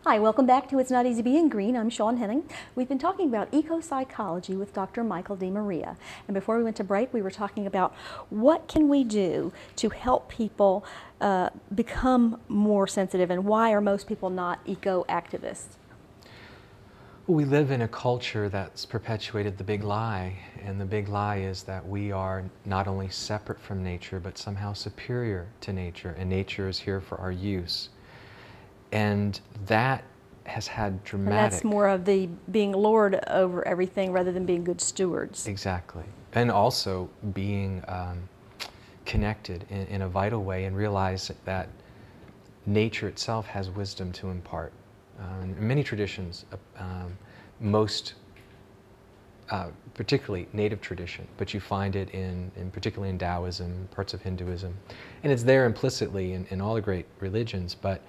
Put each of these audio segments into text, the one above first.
Hi, welcome back to It's Not Easy Being Green. I'm Shawn Henning. We've been talking about ecopsychology with Dr. Michael DeMaria. And before we went to break, we were talking about what can we do to help people become more sensitive, and why are most people not eco-activists? We live in a culture that's perpetuated the big lie, and the big lie is that we are not only separate from nature, but somehow superior to nature, and nature is here for our use. And that has had dramatic... And that's more of the being lord over everything rather than being good stewards. Exactly. And also being connected in a vital way, and realize that nature itself has wisdom to impart. In many traditions, particularly native tradition, but you find it particularly in Taoism, parts of Hinduism, and it's there implicitly in all the great religions. But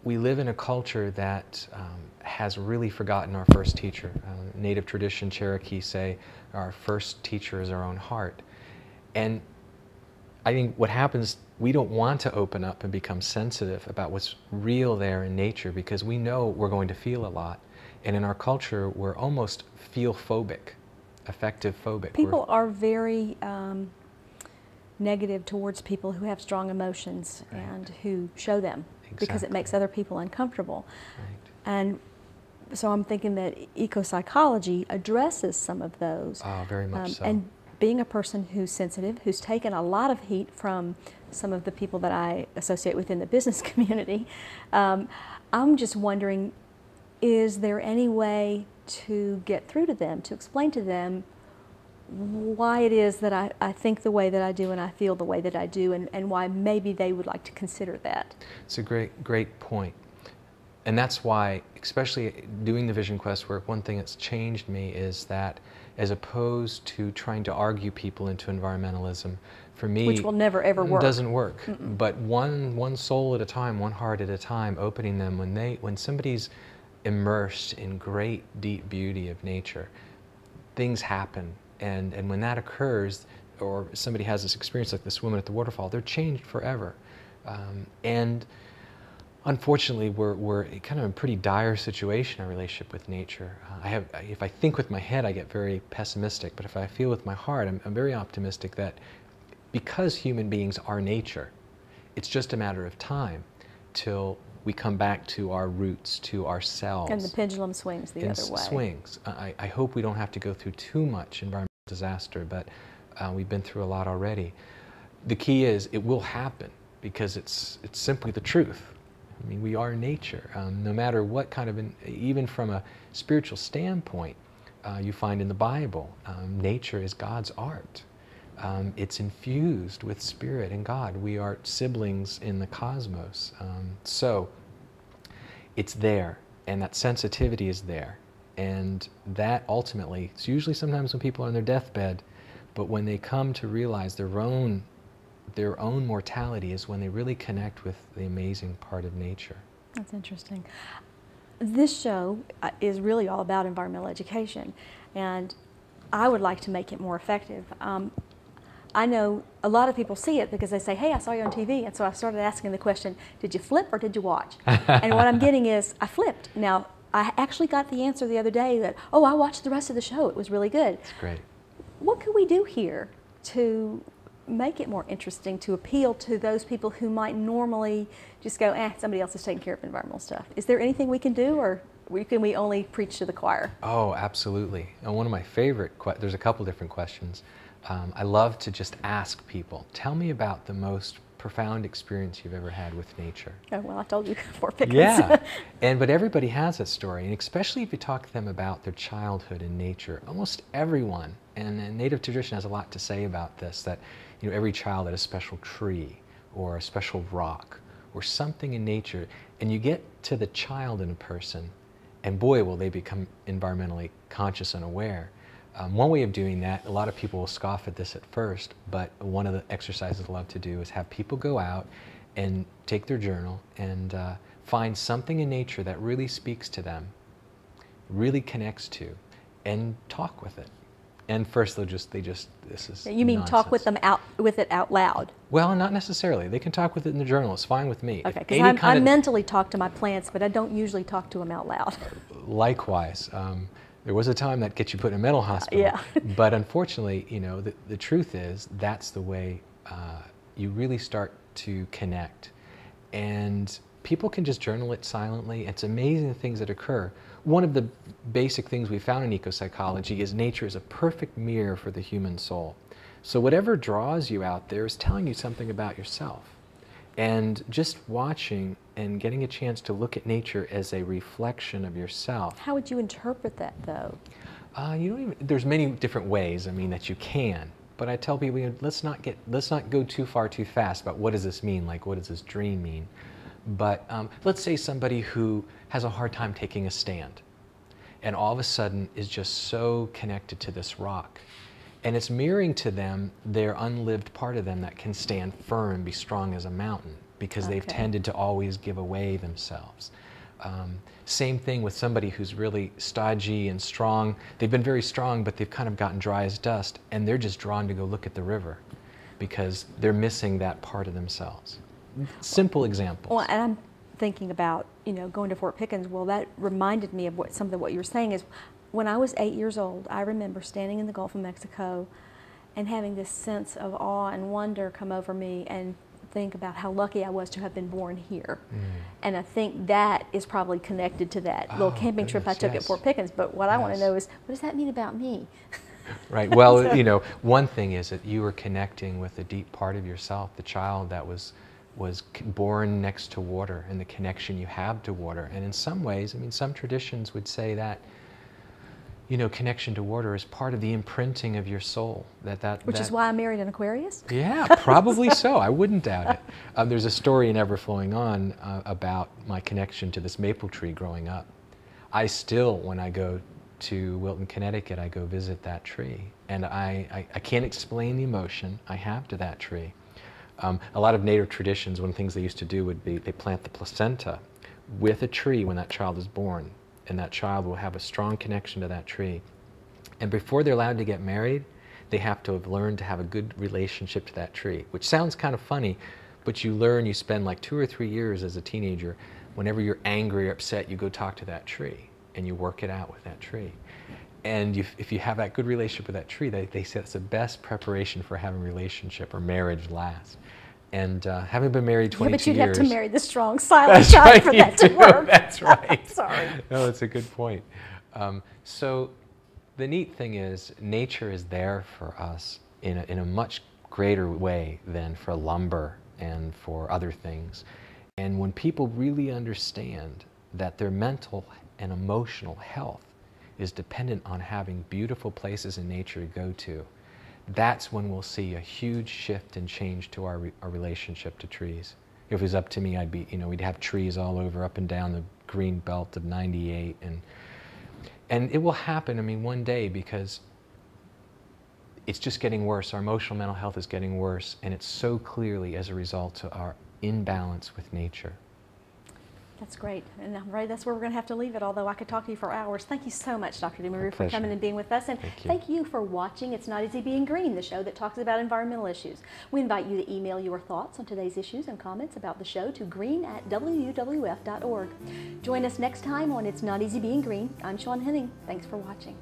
we live in a culture that has really forgotten our first teacher. Native tradition, Cherokee say, our first teacher is our own heart. And I think what happens, we don't want to open up and become sensitive about what's real there in nature, because we know we're going to feel a lot. And in our culture, we're almost feel-phobic, affective-phobic. People are very negative towards people who have strong emotions, right, and who show them. Exactly. Because it makes other people uncomfortable. Right. And so I'm thinking that ecopsychology addresses some of those. Oh, very much so. And being a person who's sensitive, who's taken a lot of heat from some of the people that I associate with in the business community, I'm just wondering, is there any way to get through to them, to explain to them why it is that I think the way that I do and I feel the way that I do, and why maybe they would like to consider that? It's a great point. And that's why, especially doing the Vision Quest work, one thing that's changed me is that, as opposed to trying to argue people into environmentalism, for me, which will never ever work. Doesn't work. Mm-mm. But one soul at a time, one heart at a time, opening them when somebody's immersed in great deep beauty of nature, things happen. And when that occurs, or somebody has this experience like this woman at the waterfall, they're changed forever. And unfortunately, we're kind of in a pretty dire situation in our relationship with nature. If I think with my head, I get very pessimistic, but if I feel with my heart, I'm very optimistic that because human beings are nature, it's just a matter of time till we come back to our roots, to ourselves. And the pendulum swings the other way. Swings. I hope we don't have to go through too much environmental disaster, but we've been through a lot already. The key is it will happen, because it's simply the truth. I mean, we are nature. No matter what kind of, even from a spiritual standpoint, you find in the Bible, nature is God's art. It's infused with spirit and God. We are siblings in the cosmos. So it's there, and that sensitivity is there. And that ultimately, it's usually sometimes when people are on their deathbed, but when they come to realize their own mortality is when they really connect with the amazing part of nature. That's interesting. This show is really all about environmental education, and I would like to make it more effective. I know a lot of people see it because they say, hey, I saw you on TV, and so I started asking the question, did you flip or did you watch? And what I'm getting is, I flipped. Now, I actually got the answer the other day that, oh, I watched the rest of the show, it was really good. It's great. What can we do here to make it more interesting, to appeal to those people who might normally just go, somebody else is taking care of environmental stuff? Is there anything we can do, or can we only preach to the choir? Oh, absolutely. And one of my favorite, there's a couple different questions. I love to just ask people, tell me about the most profound experience you've ever had with nature. Oh, well, I told you 4 pickings. Yeah, but everybody has a story, and especially if you talk to them about their childhood in nature, almost everyone, and Native tradition has a lot to say about this, that every child had a special tree, or a special rock, or something in nature, and you get to the child in a person, and boy, will they become environmentally conscious and aware. One way of doing that, a lot of people will scoff at this at first, but one of the exercises I love to do is have people go out and take their journal and find something in nature that really speaks to them, really connects to, and talk with it. And first they just, this is You mean nonsense. talk with them with it out loud? Well, not necessarily. They can talk with it in the journal. It's fine with me. Okay, because I mentally talk to my plants, but I don't usually talk to them out loud. Likewise. There was a time that gets you put in a mental hospital. Yeah. But unfortunately, the truth is that's the way you really start to connect. And people can just journal it silently. It's amazing the things that occur. One of the basic things we found in ecopsychology is nature is a perfect mirror for the human soul. So whatever draws you out there is telling you something about yourself. And just watching and getting a chance to look at nature as a reflection of yourself. How would you interpret that, though? There's many different ways, that you can. But I tell people, let's not go too far too fast about what does this mean, like what does this dream mean. But let's say somebody who has a hard time taking a stand and all of a sudden is just so connected to this rock. And it's mirroring to them their unlived part of them that can stand firm and be strong as a mountain because they've tended to always give away themselves. Same thing with somebody who's really stodgy and strong. They've been very strong, but they've kind of gotten dry as dust, and they're just drawn to go look at the river because they're missing that part of themselves. Simple examples. Well, and I'm thinking about, going to Fort Pickens. Well, that reminded me of something of what you were saying is when I was 8 years old, I remember standing in the Gulf of Mexico and having this sense of awe and wonder come over me and think about how lucky I was to have been born here. And I think that is probably connected to that little camping trip I took at Fort Pickens. But what I want to know is, what does that mean about me? Right. Well, one thing is that you were connecting with a deep part of yourself, the child that was born next to water and the connection you have to water. And in some ways, some traditions would say that, connection to water is part of the imprinting of your soul. Which is why I married an Aquarius? Yeah, probably so. I wouldn't doubt it. There's a story in Ever Flowing On about my connection to this maple tree growing up. I still, when I go to Wilton, Connecticut, I go visit that tree. And I can't explain the emotion I have to that tree. A lot of native traditions, one of the things they used to do would be they plant the placenta with a tree when that child is born. And that child will have a strong connection to that tree. And before they're allowed to get married, they have to have learned to have a good relationship to that tree, which sounds kind of funny, but you spend like 2 or 3 years as a teenager, whenever you're angry or upset, you go talk to that tree and you work it out with that tree. And if you have that good relationship with that tree, they say it's the best preparation for having a relationship or marriage last. And having been married 22 years... Yeah, but you'd have to marry the strong, silent guy for that to work. That's right. Sorry. No, that's a good point. So the neat thing is nature is there for us in a much greater way than for lumber and for other things. And when people really understand that their mental and emotional health is dependent on having beautiful places in nature to go to, that's when we'll see a huge shift and change to our relationship to trees. If it was up to me, I'd be, we'd have trees all over, up and down the green belt of 98, and it will happen, one day, because it's just getting worse. Our emotional mental health is getting worse, and it's so clearly as a result of our imbalance with nature. That's great. And I'm afraid that's where we're going to have to leave it, although I could talk to you for hours. Thank you so much, Dr. DeMaria, for coming and being with us. And thank you for watching It's Not Easy Being Green, the show that talks about environmental issues. We invite you to email your thoughts on today's issues and comments about the show to green@wuwf.org. Join us next time on It's Not Easy Being Green. I'm Shawn Henning. Thanks for watching.